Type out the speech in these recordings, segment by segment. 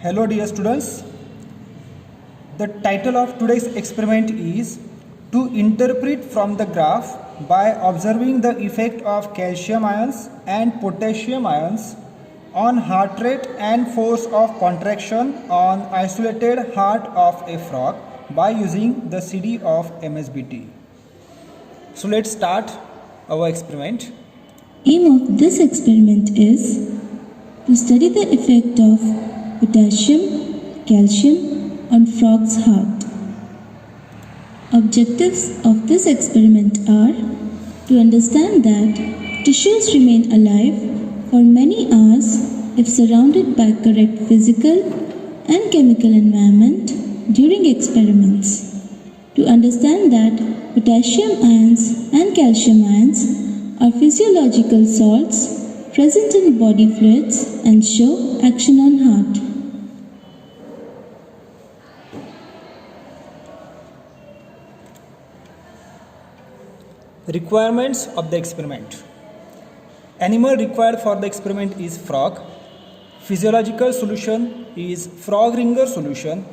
Hello dear students, the title of today's experiment is to interpret from the graph by observing the effect of calcium ions and potassium ions on heart rate and force of contraction on isolated heart of a frog by using the CD of MSBT. So let's start our experiment. Aim of this experiment is to study the effect of potassium, calcium on frog's heart. Objectives of this experiment are to understand that tissues remain alive for many hours if surrounded by correct physical and chemical environment during experiments. To understand that potassium ions and calcium ions are physiological salts present in body fluids and show action on heart. Requirements of the experiment. Animal required for the experiment is frog. Physiological solution is frog ringer solution.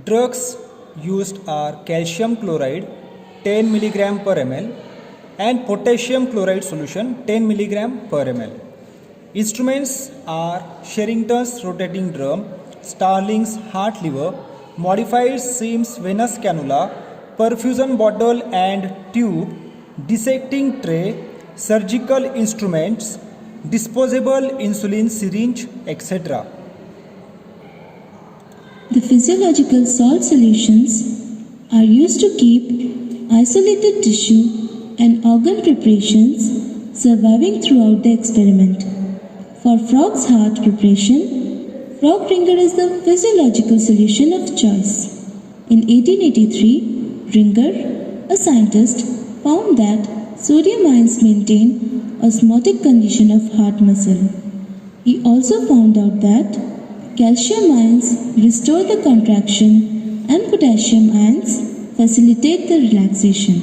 Drugs used are calcium chloride 10 mg per ml and potassium chloride solution 10 mg per ml. Instruments are Sherrington's rotating drum, Starling's heart lever, modified Sims venous cannula, perfusion bottle and tube, dissecting tray, surgical instruments, disposable insulin syringe, etc. The physiological salt solutions are used to keep isolated tissue and organ preparations surviving throughout the experiment. For frog's heart preparation, frog ringer is the physiological solution of choice. In 1883, Ringer, a scientist, found that sodium ions maintain osmotic condition of heart muscle. He also found out that calcium ions restore the contraction and potassium ions facilitate the relaxation.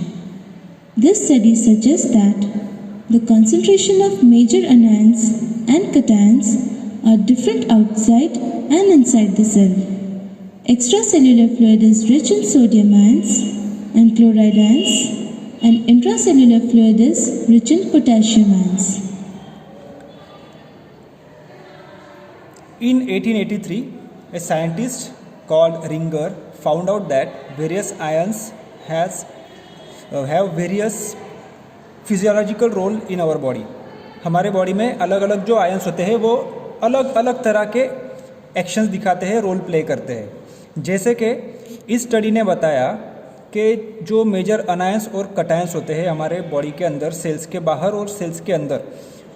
This study suggests that the concentration of major anions and cations are different outside and inside the cell. Extracellular fluid is rich in sodium ions and chloride ions, and intracellular fluid is rich in potassium ions. In 1883, a scientist called Ringer found out that various ions have various physiological role in our body. हमारे body में अलग अलग जो ions होते हैं वो अलग अलग तरह के एक्शंस दिखाते हैं, रोल प्ले करते हैं. जैसे कि इस स्टडी ने बताया कि जो मेजर अनायंस और कटायंस होते हैं हमारे बॉडी के अंदर, सेल्स के बाहर और सेल्स के अंदर,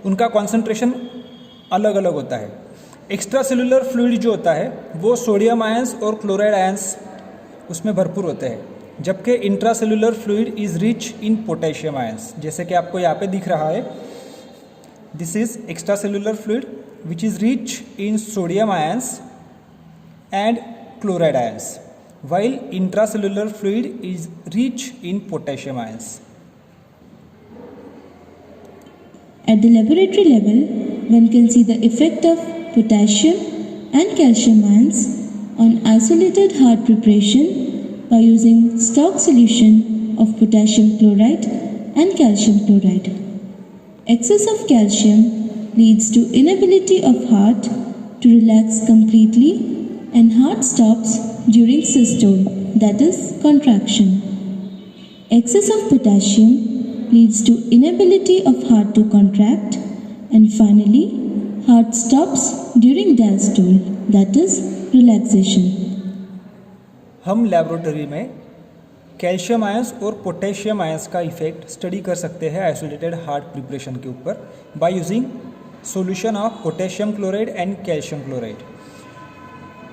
उनका कॉन्सेंट्रेशन अलग अलग होता है. एक्स्ट्रा सेलुलर फ्लूइड जो होता है वो सोडियम आयंस और क्लोराइड आयंस उसमें भरपूर होते हैं, जबकि intracellular fluid is rich in potassium ions. जैसे कि आपको यहाँ पे दिख रहा है, this is extra cellular fluid which is rich in sodium ions and chloride ions, while intracellular fluid is rich in potassium ions. At the laboratory level, one can see the effect of potassium and calcium ions on isolated heart preparation by using stock solution of potassium chloride and calcium chloride. Excess of calcium leads to inability of heart to relax completely and heart stops during systole, that is contraction. Excess of potassium leads to inability of heart to contract, and finally heart stops during diastole, that is relaxation. हम laboratory में calcium ions और potassium ions का effect study कर सकते हैं isolated heart preparation के ऊपर by using solution of potassium chloride and calcium chloride.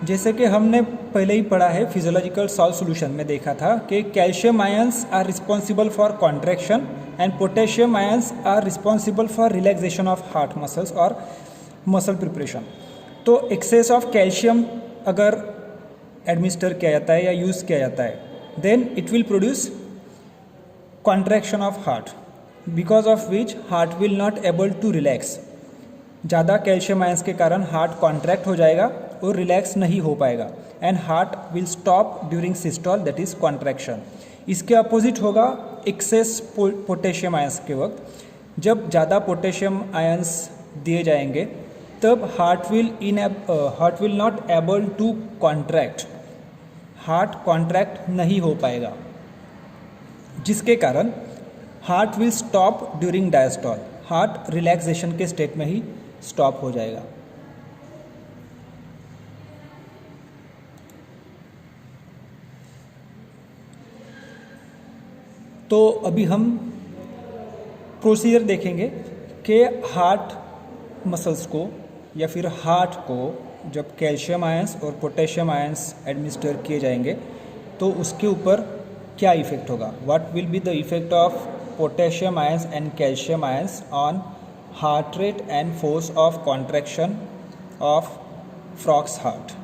जैसे कि हमने पहले ही पढ़ा है, फिजियोलॉजिकल सॉल्ट सॉल्यूशन में देखा था कि calcium ions are responsible for contraction and potassium ions are responsible for relaxation of heart muscles और मसल प्रिपरेशन. तो एक्सेस ऑफ कैल्शियम अगर एडमिनिस्टर किया जाता है या यूज़ किया जाता है, then it will produce contraction of heart, because of which heart will not able to relax. ज़्यादा कैल्शियम आयंस के कारण हार्ट कॉन्ट्रैक्ट हो जाएगा और रिलैक्स नहीं हो पाएगा and heart will stop during systole, that is contraction. इसके अपोजिट होगा एक्सेस पोटेशियम आयंस के वक्त। जब ज़्यादा पोटेशियम आयंस दिए जाएंगे तब heart will not able to contract, heart contract नहीं हो पाएगा, जिसके कारण heart will stop during diastole, heart relaxation के स्टेट में ही स्टॉप हो जाएगा। तो अभी हम प्रोसीजर देखेंगे कि हार्ट मसल्स को या फिर हार्ट को जब कैल्शियम आयंस और पोटेशियम आयंस एडमिनिस्टर किए जाएंगे तो उसके ऊपर क्या इफेक्ट होगा, what will be the effect of potassium ions and calcium ions on heart rate and force of contraction of frog's heart.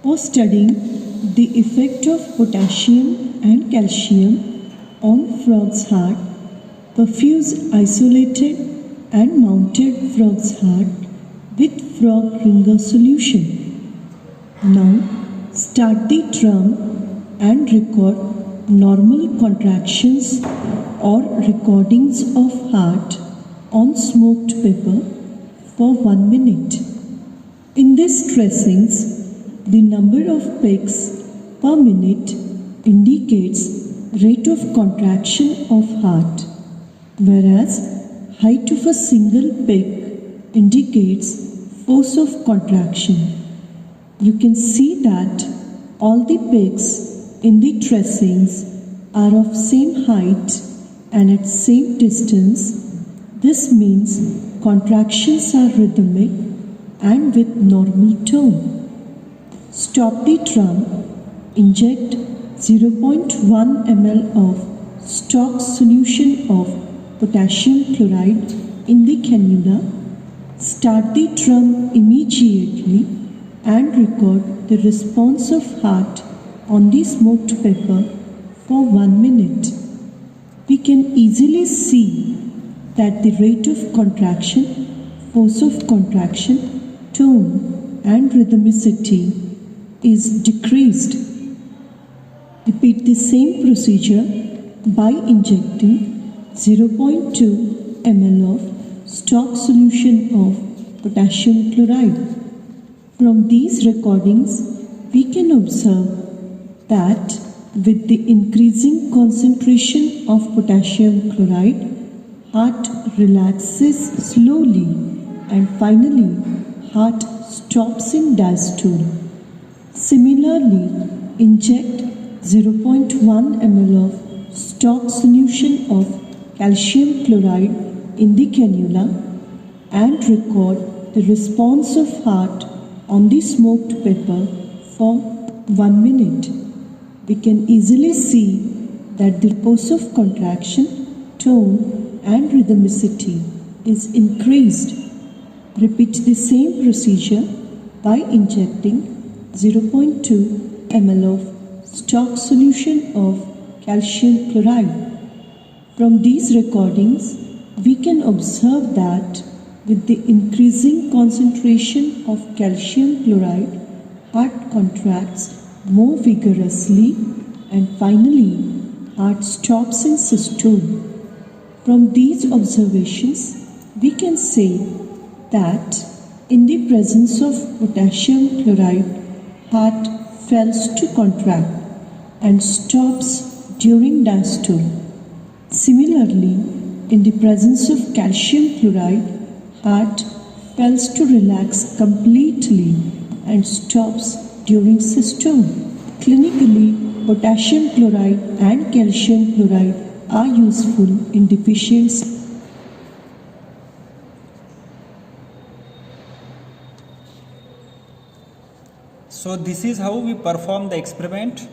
For studying the effect of potassium and calcium on frog's heart, perfuse isolated and mounted frog's heart with frog ringer solution. Now start the drum and record normal contractions or recordings of heart on smoked paper for 1 minute. In these tracings, the number of pegs per minute indicates rate of contraction of heart, whereas height of a single peg indicates force of contraction. You can see that all the pegs in the tracings are of same height and at same distance. This means contractions are rhythmic and with normal tone. Stop the drum, inject 0.1 ml of stock solution of potassium chloride in the cannula. Start the drum immediately and record the response of heart on the smoked paper for 1 minute. We can easily see that the rate of contraction, force of contraction, tone and rhythmicity is decreased. Repeat the same procedure by injecting 0.2 ml of stock solution of potassium chloride. From these recordings, we can observe that with the increasing concentration of potassium chloride, heart relaxes slowly and finally heart stops in diastole. Similarly, inject 0.1 ml of stock solution of calcium chloride in the cannula and record the response of heart on the smoked paper for 1 minute. We can easily see that the force of contraction, tone and rhythmicity is increased. Repeat the same procedure by injecting 0.2 ml of stock solution of calcium chloride. From these recordings, we can observe that with the increasing concentration of calcium chloride, heart contracts more vigorously and finally heart stops in systole. From these observations, we can say that in the presence of potassium chloride, heart fails to contract and stops during diastole. Similarly, in the presence of calcium chloride, heart fails to relax completely and stops during systole. Clinically, potassium chloride and calcium chloride are useful in deficiency. So this is how we perform the experiment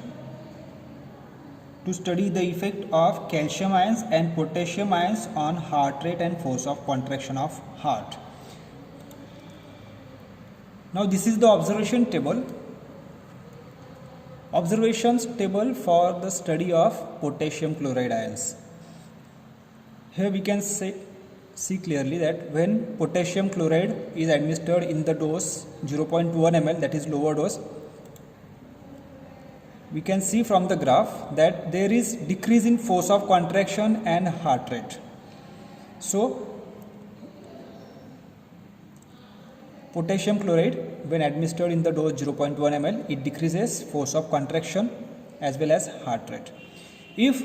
to study the effect of calcium ions and potassium ions on heart rate and force of contraction of heart. Now this is the observation table. Observations table for the study of potassium chloride ions. Here we can see clearly that when potassium chloride is administered in the dose 0.1 ml, that is lower dose, we can see from the graph that there is decrease in force of contraction and heart rate. So potassium chloride when administered in the dose 0.1 ml, it decreases force of contraction as well as heart rate. If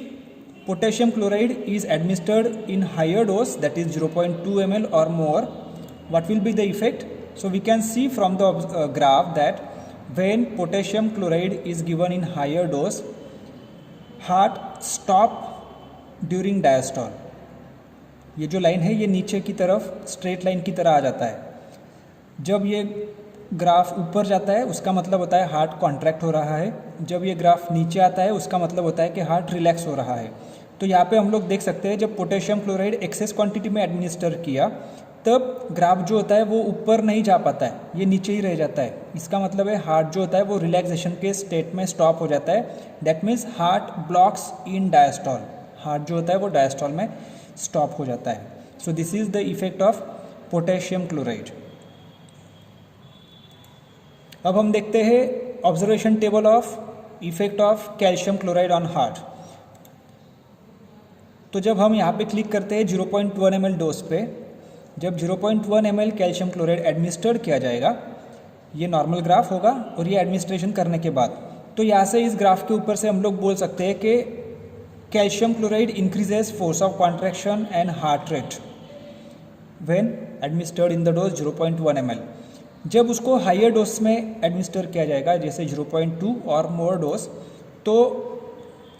potassium chloride is administered in higher dose, that is 0.2 ml or more, what will be the effect? So we can see from the graph that when potassium chloride is given in higher dose, heart stop during diastole. ये जो line है ये नीचे की तरफ straight line की तरह आ जाता है. जब ये ग्राफ ऊपर जाता है उसका मतलब होता है हार्ट कॉन्ट्रैक्ट हो रहा है. जब ये ग्राफ नीचे आता है उसका मतलब होता है कि हार्ट रिलैक्स हो रहा है. तो यहाँ पे हम लोग देख सकते हैं जब पोटेशियम क्लोराइड एक्सेस क्वांटिटी में एडमिनिस्टर किया तब ग्राफ जो होता है वो ऊपर नहीं जा पाता है, ये नीचे ही रह जाता है. इसका मतलब है हार्ट जो होता है वो रिलैक्सेशन के स्टेट में स्टॉप हो जाता है. That means heart blocks in diastole. Heart जो होता है वो डायस्टॉल में स्टॉप हो जाता है. सो this is the effect of potassium chloride. अब हम देखते हैं observation table of effect of calcium chloride on heart. तो जब हम यहाँ पे क्लिक करते हैं 0.1 ml डोज पे, जब 0.1 ml कैल्शियम क्लोराइड एडमिनिस्टर्ड किया जाएगा, ये नॉर्मल ग्राफ होगा और ये एडमिनिस्ट्रेशन करने के बाद, तो यहाँ से इस ग्राफ के ऊपर से हम लोग बोल सकते हैं कि calcium chloride increases force of contraction and heart rate when administered in the dose 0.1 ml. जब उसको हाइयर डोज में एडमिनिस्टर किया जाएगा जैसे 0.2 और मोर डोज, तो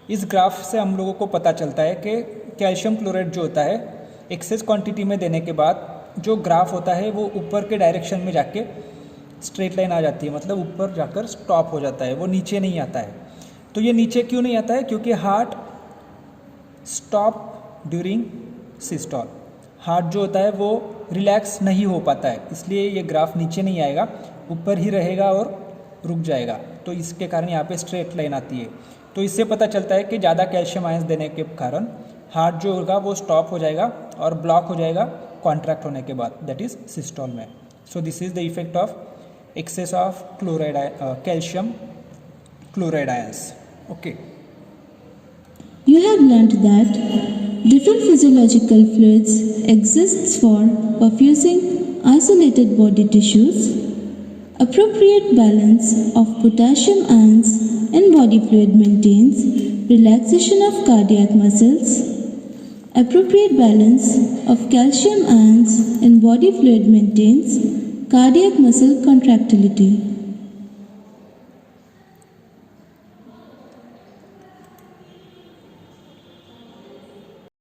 इस ग्राफ से हम लोगों को पता चलता है कि कैल्शियम क्लोराइड जो होता है एक्सेस क्वांटिटी में देने के बाद जो ग्राफ होता है वो ऊपर के डायरेक्शन में जाके स्ट्रेट लाइन आ जाती है, मतलब ऊपर जाकर स्टॉप हो जाता है, वो नीचे नहीं आता है. तो ये नीचे क्यों नहीं आता है? क्योंकि heart stop during systole. Heart जो होता है वो रिलैक्स नहीं हो पाता है, इसलिए ये ग्राफ नीचे नहीं आएगा, ऊपर ही रहेगा और रुक जाएगा. तो इसके कारण यहाँ पे स्ट्रेट लाइन आती है. तो इससे पता चलता है कि ज़्यादा कैल्शियम आयंस देने के कारण हार्ट जो होगा वो स्टॉप हो जाएगा और ब्लॉक हो जाएगा कॉन्ट्रैक्ट होने के बाद, दैट इज सिस्टोल में. So this is the effect of excess of chloride calcium chloride ions. Okay. You have learnt that different physiological fluids exists for perfusing isolated body tissues. Appropriate balance of potassium ions in body fluid maintains relaxation of cardiac muscles. Appropriate balance of calcium ions in body fluid maintains cardiac muscle contractility.